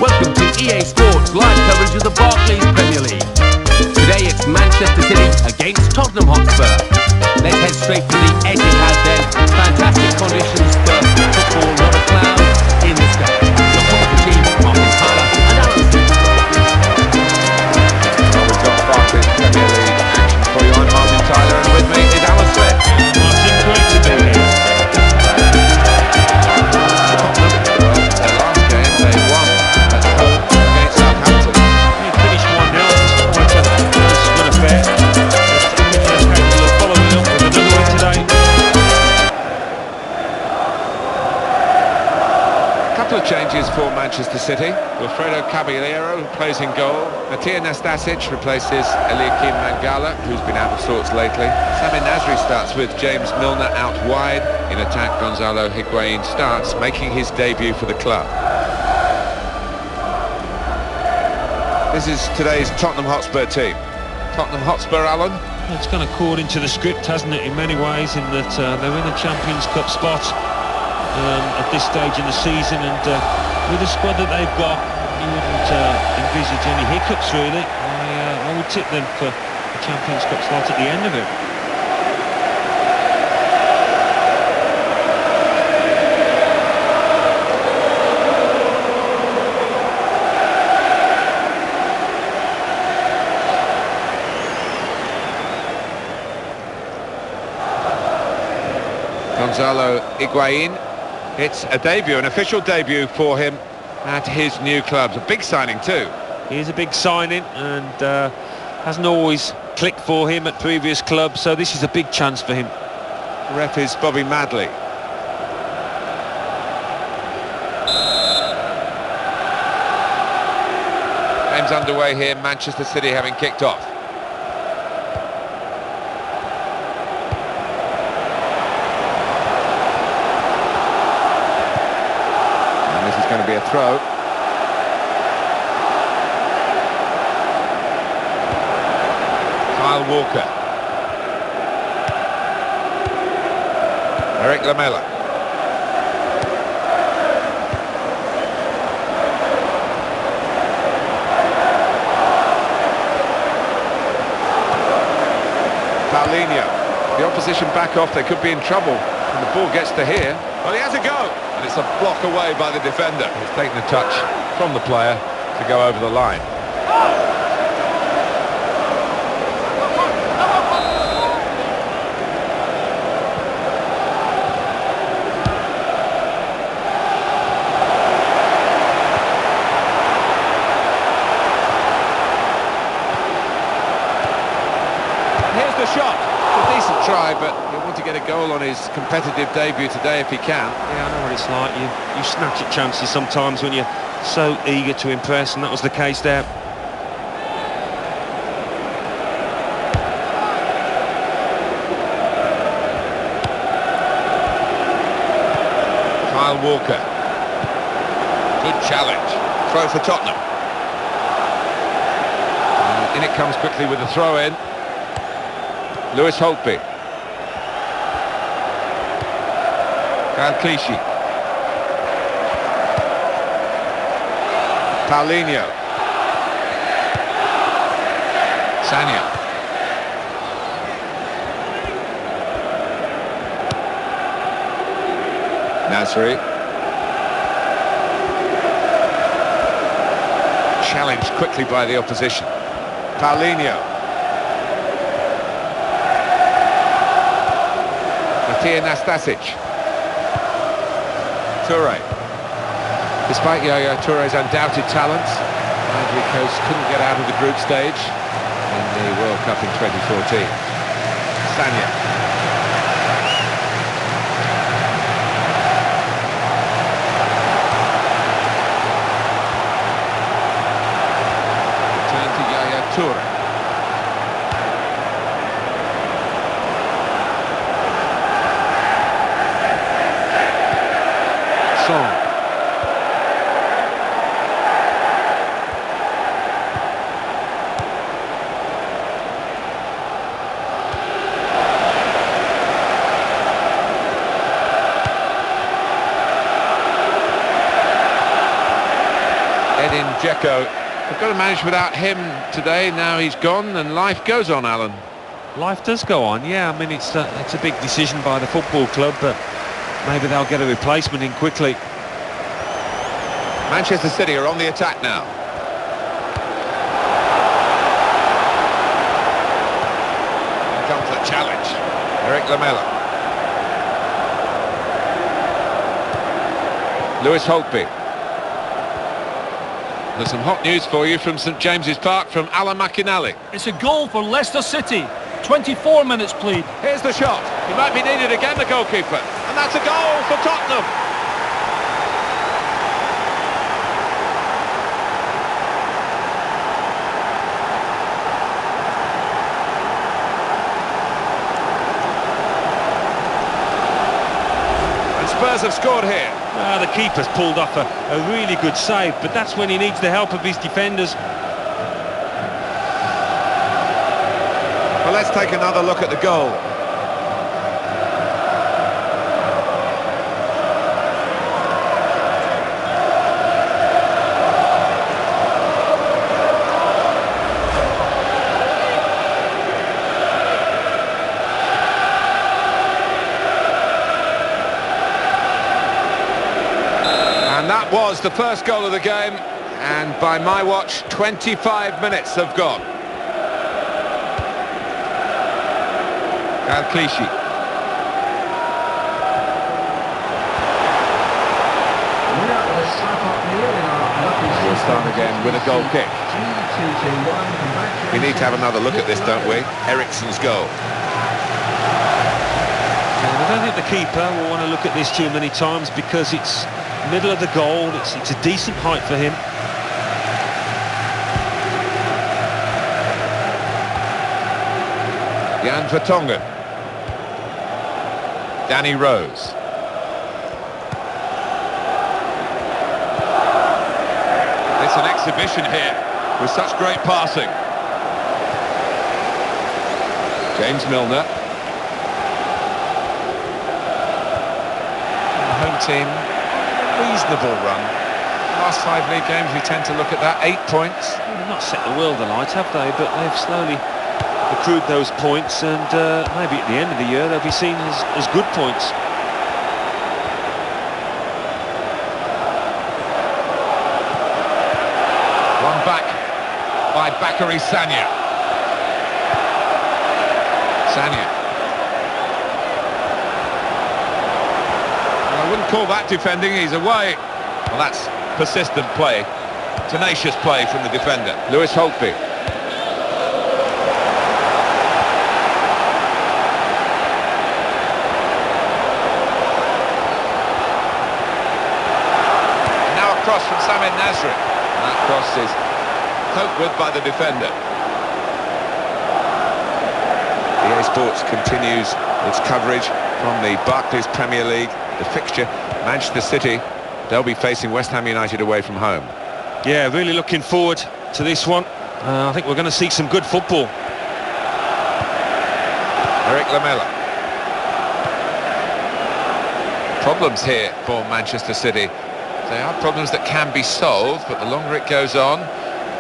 Welcome to EA Sports live coverage of the Barclays Premier League. Today it's Manchester City against Tottenham Hotspur. Let's head straight to the Etihad then. Fantastic conditions for football, not a cloud in the sky. Your corporate team, Martin Tyler and Alan Smith. Well, we've got Barclays Premier League action for you. I'm Martin Tyler, and with me is Alan Smith. Martin, great to be here. Their last game, they won at home against Southampton. They finished 1-0. It's quite a nice good affair. They're capable of following up with another one today. A couple of changes for Manchester City. Wilfredo Caballero plays in goal. Matija Nastasic replaces Eliakim Mangala, who's been out of sorts lately. Sami Nasri starts with James Milner out wide. In attack, Gonzalo Higuain starts, making his debut for the club. This is today's Tottenham Hotspur team. Tottenham Hotspur, Alan? It's gone according to the script, hasn't it, in many ways, in that they're in a Champions Cup spot at this stage in the season, and with the squad that they've got, you wouldn't envisage any hiccups, really. I would tip them for a Champions Cup slot at the end of it. Gonzalo Higuain. It's a debut, an official debut for him at his new club. A big signing too. He is a big signing, and hasn't always clicked for him at previous clubs, so this is a big chance for him. The ref is Bobby Madley. Game's underway here, Manchester City having kicked off. Going to be a throw. Kyle Walker. Eric Lamela. Paulinho. The opposition back off, they could be in trouble when the ball gets to here. Well, he has a go. And it's a block away by the defender. He's taken a touch from the player to go over the line. Here's the shot. It's a decent try, but he'll want to get a goal on his competitive debut today if he can. Yeah, I know what it's like. You snatch at chances sometimes when you're so eager to impress, and that was the case there. Kyle Walker. Good challenge. Throw for Tottenham. And in it comes quickly with a throw-in. Lewis Holtby. Kyle Clichy. Paulinho. Sanya. Nasri. Challenged quickly by the opposition. Paulinho. Matija Nastasic. Toure. Despite Yaya Toure's undoubted talents, Ivory Coast couldn't get out of the group stage in the World Cup in 2014. Sanya. Return to Yaya Toure. Song. Edin Dzeko. We've got to manage without him today. Now he's gone and life goes on, Alan. Life does go on, yeah. I mean, it's a big decision by the football club, but maybe they'll get a replacement in quickly. Manchester City are on the attack now. Here comes the challenge. Eric Lamela. Lewis Holtby. There's some hot news for you from St James's Park from Alan McInally. It's a goal for Leicester City. 24 minutes played. Here's the shot. He might be needed again, the goalkeeper. And that's a goal for Tottenham. And Spurs have scored here. The keeper's pulled off a really good save, but that's when he needs the help of his defenders. Well, let's take another look at the goal. And that was the first goal of the game, and by my watch, 25 minutes have gone. Clichy. We'll start again with a goal kick. We need to have another look at this, don't we? Eriksen's goal. And I don't think the keeper will want to look at this too many times because it's middle of the goal. It's a decent height for him. Jan Vertonghen. Danny Rose. It's an exhibition here with such great passing. James Milner. The home team, reasonable run. Last 5 league games we tend to look at that, 8 points. Well, they've not set the world alight, have they? But they've slowly accrued those points, and maybe at the end of the year they'll be seen as good points. One back by Bakary Sagna. Sagna. Well, I wouldn't call that defending, he's away. Well, that's persistent play, tenacious play from the defender. Lewis Holtby. Cross from Heung-min. That cross is coped with by the defender. EA Sports continues its coverage from the Barclays Premier League. The fixture, Manchester City, they'll be facing West Ham United away from home. Yeah, really looking forward to this one. I think we're going to see some good football. Eric Lamela. Problems here for Manchester City. They are problems that can be solved, but the longer it goes on,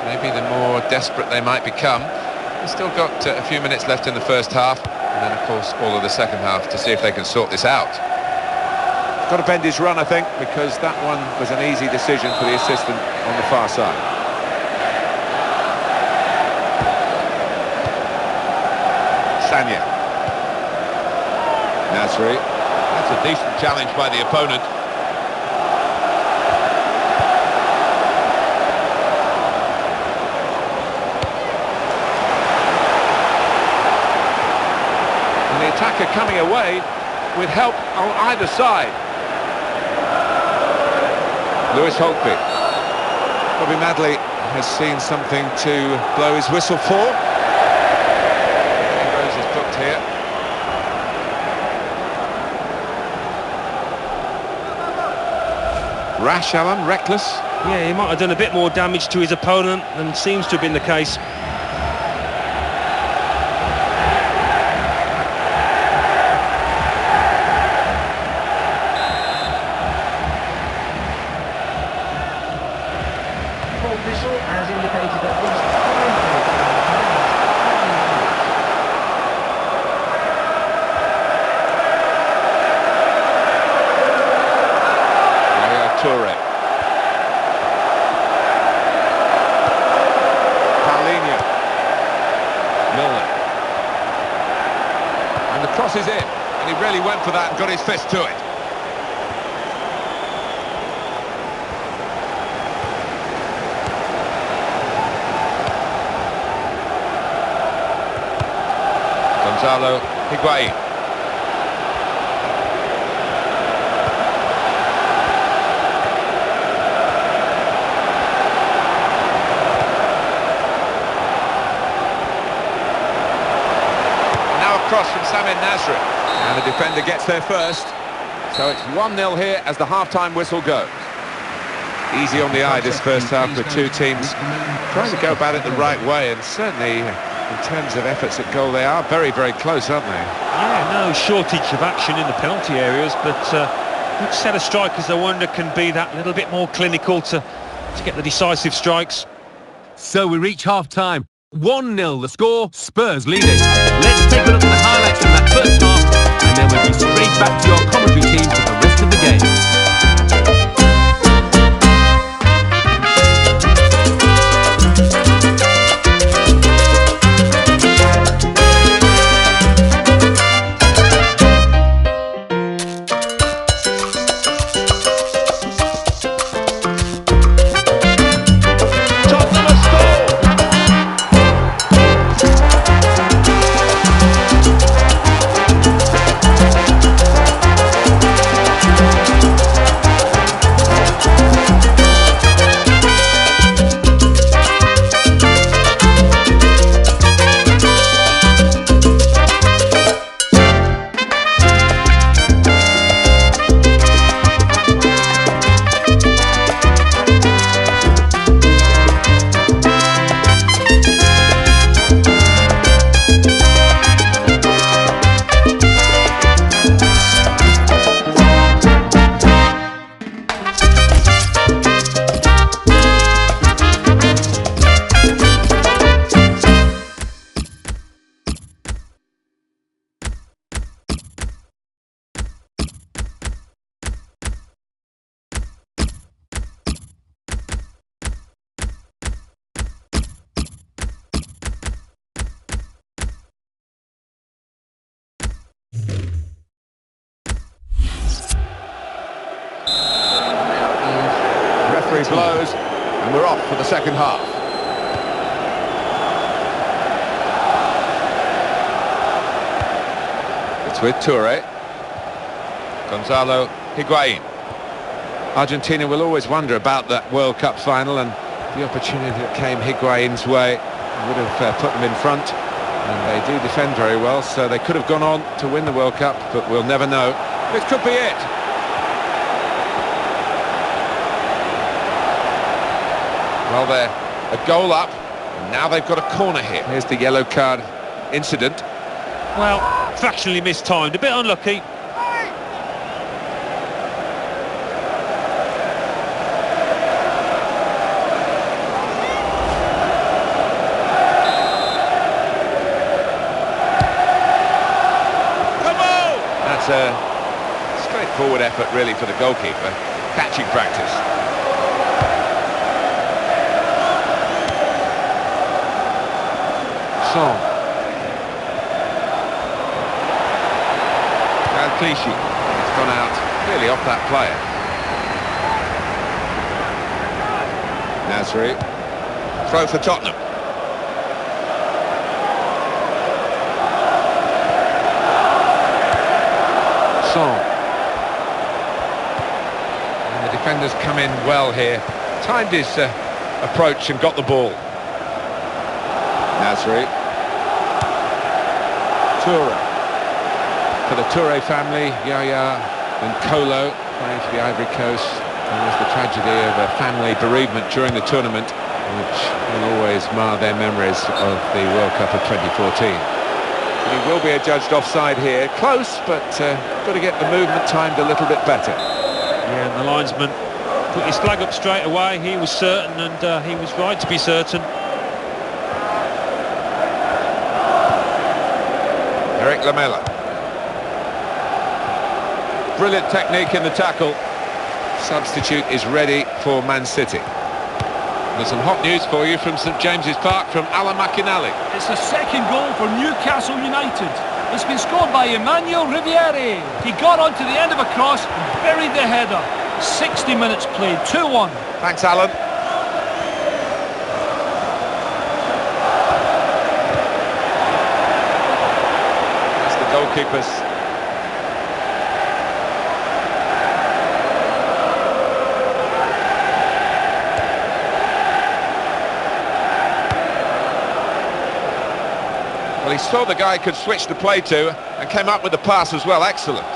maybe the more desperate they might become. They've still got a few minutes left in the first half, and then, of course, all of the second half to see if they can sort this out. Got to bend his run, I think, because that one was an easy decision for the assistant on the far side. Sagna. Nasri. That's a decent challenge by the opponent. Attacker coming away with help on either side. Lewis Holtby. Bobby Madley has seen something to blow his whistle for. Rose is booked here. Rash, Alan, reckless. Yeah, he might have done a bit more damage to his opponent than seems to have been the case. football official has indicated at least 5 Toure. Paulinho. Milner. And the cross is in. And he really went for that and got his fist to it. Gonzalo Higuain. Cross from Samir Nasri, and the defender gets there first. So it's 1-0 here as the half-time whistle goes. Easy on the eye this first half with two teams trying to go about it the right way, and certainly in terms of efforts at goal they are very, very close, aren't they? Yeah, no shortage of action in the penalty areas, but which set of strikers I wonder can be that little bit more clinical to get the decisive strikes. So we reach half-time. 1-0 the score, Spurs leading. Let's take a look at the highlights from that first half, and then we'll be straight back to your commentary team for the rest of the game. Blows, and we're off for the second half. It's with Toure. Gonzalo Higuain. Argentina will always wonder about that World Cup final, and the opportunity that came Higuain's way would have put them in front, and they do defend very well, so they could have gone on to win the World Cup, but we'll never know. This could be it. Well, they're a goal up, and now they've got a corner here. Here's the yellow card incident. Well, fractionally mistimed, a bit unlucky. Come on! That's a straightforward effort, really, for the goalkeeper. Catching practice. Son. Clichy. It's gone out clearly off that player. Nasri. Throw for Tottenham. Son. And the defenders come in well here. Timed his approach and got the ball. Nasri. Toure. For the Toure family, Yaya and Kolo playing for the Ivory Coast. There was the tragedy of a family bereavement during the tournament, which will always mar their memories of the World Cup of 2014. He will be adjudged offside here. Close, but got to get the movement timed a little bit better. Yeah, and the linesman put his flag up straight away. He was certain, and he was right to be certain. Eric Lamela. Brilliant technique in the tackle. Substitute is ready for Man City. There's some hot news for you from St James's Park from Alan McInally. It's the second goal for Newcastle United. It's been scored by Emmanuel Riviere. He got onto the end of a cross and buried the header. 60 minutes played, 2-1. Thanks, Alan. That's the goalkeepers. Well, he saw the guy could switch the play to and came up with the pass as well. Excellent.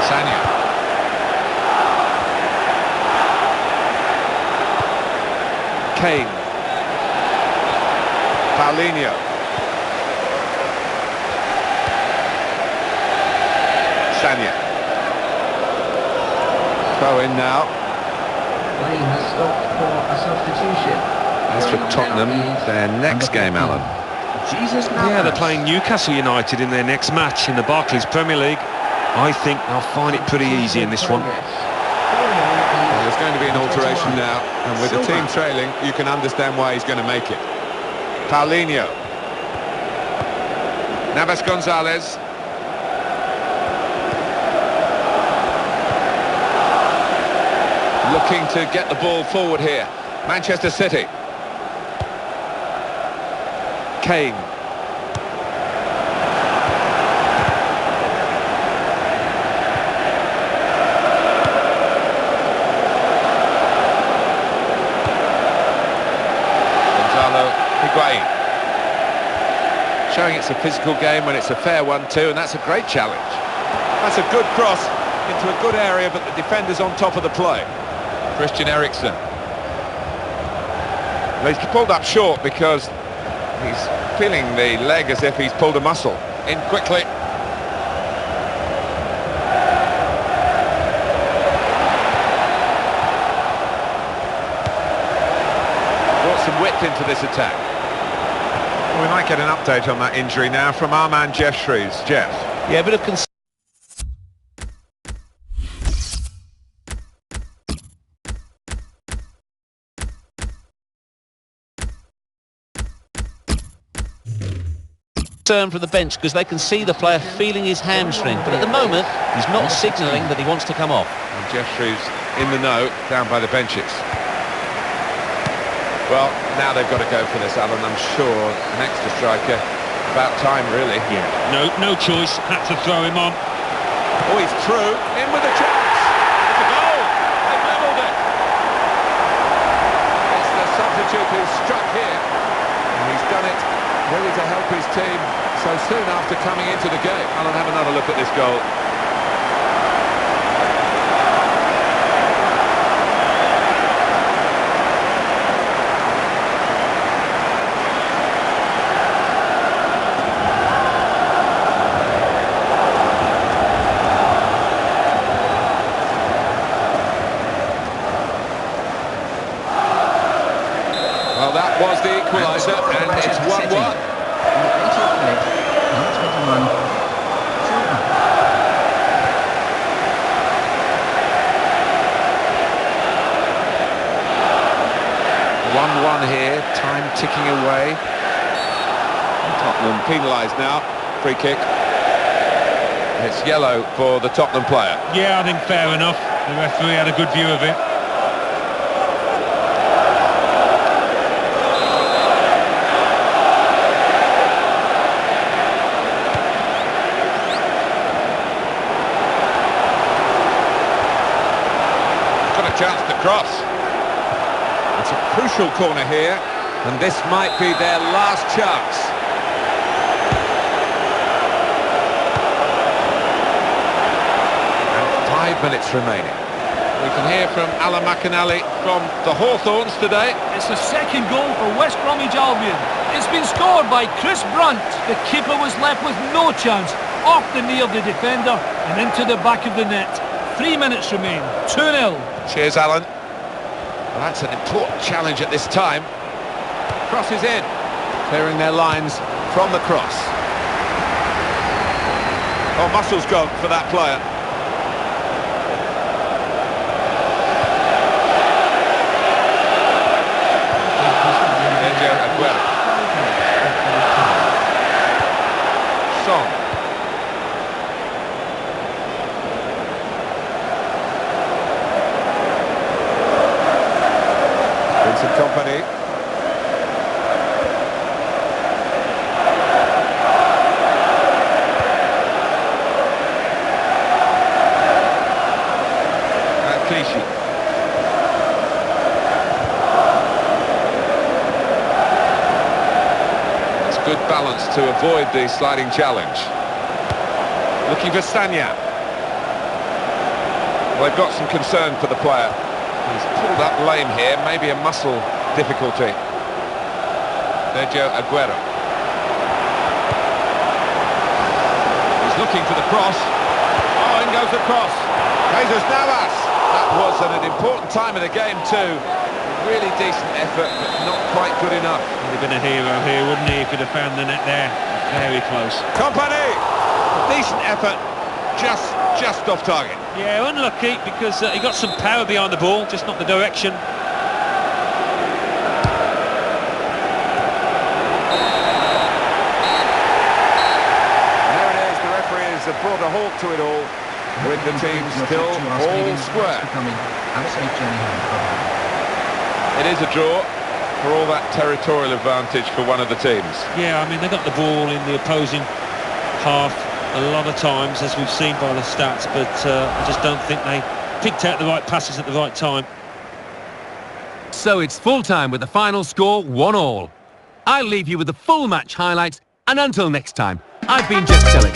Sanya. Kane. Paulinho. Sanya. Throw in now. Play has stopped for a substitution. As for Tottenham, their next game, Alan. Jesus Yeah, they're playing Newcastle United in their next match in the Barclays Premier League. I think they'll find it pretty easy in this one. Well, there's going to be an alteration now, and with the team trailing, you can understand why he's going to make it. Paulinho. Navas Gonzalez. Looking to get the ball forward here. Manchester City. Kane. Gonzalo Higuain. Showing it's a physical game when it's a fair one too, and that's a great challenge. That's a good cross into a good area, but the defender's on top of the play. Christian Eriksen. Well, he's pulled up short because he's feeling the leg as if he's pulled a muscle. In quickly. Brought some width into this attack. Well, we might get an update on that injury now from our man Jeff Shrews. Jeff. Yeah, a bit of concern from the bench because they can see the player feeling his hamstring, but at the moment he's not signalling that he wants to come off. And Jeff Shrews in the know down by the benches. Well, now they've got to go for this, Alan. I'm sure an extra striker. About time, really. Yeah, no choice. Had to throw him on. Oh, he's through. In with a chance. It's a goal. They've levelled it. It's the substitute who's struck here. And he's done it really to help his team so soon after coming into the game. Alan, have another look at this goal. Well, that was the equaliser, and it's 1-1. 1-1 here, time ticking away. Tottenham penalised now, free kick. It's yellow for the Tottenham player. Yeah, I think fair enough. The referee had a good view of it. Got a chance to cross. It's a crucial corner here, and this might be their last chance. And 5 minutes remaining. We can hear from Alan McInally from the Hawthorns today. It's the second goal for West Bromwich Albion. It's been scored by Chris Brunt. The keeper was left with no chance. Off the knee of the defender and into the back of the net. 3 minutes remain. 2-0. Cheers, Alan. Well, that's an important challenge at this time. Crosses in. Clearing their lines from the cross. Oh, muscle's gone for that player. Song. Vincent Kompany. And Clichy. Good balance to avoid the sliding challenge. Looking for Stanya. Well, they've got some concern for the player. He's pulled up lame here, maybe a muscle difficulty. Sergio Aguero. He's looking for the cross. Oh, in goes the cross. Jesus Navas. That was at an important time of the game too. Really decent effort, but not quite good enough. He'd have been a hero here, wouldn't he? He could have found the net there. Very close. Kompany! Decent effort, just off target. Yeah, unlucky because he got some power behind the ball, just not the direction. There it is, the referees have brought a halt to it all, with the team still all square. It is a draw for all that territorial advantage for one of the teams. Yeah, I mean, they got the ball in the opposing half a lot of times, as we've seen by the stats, but I just don't think they picked out the right passes at the right time. So it's full-time with the final score 1-1. I'll leave you with the full match highlights, and until next time, I've been Jeff Selling.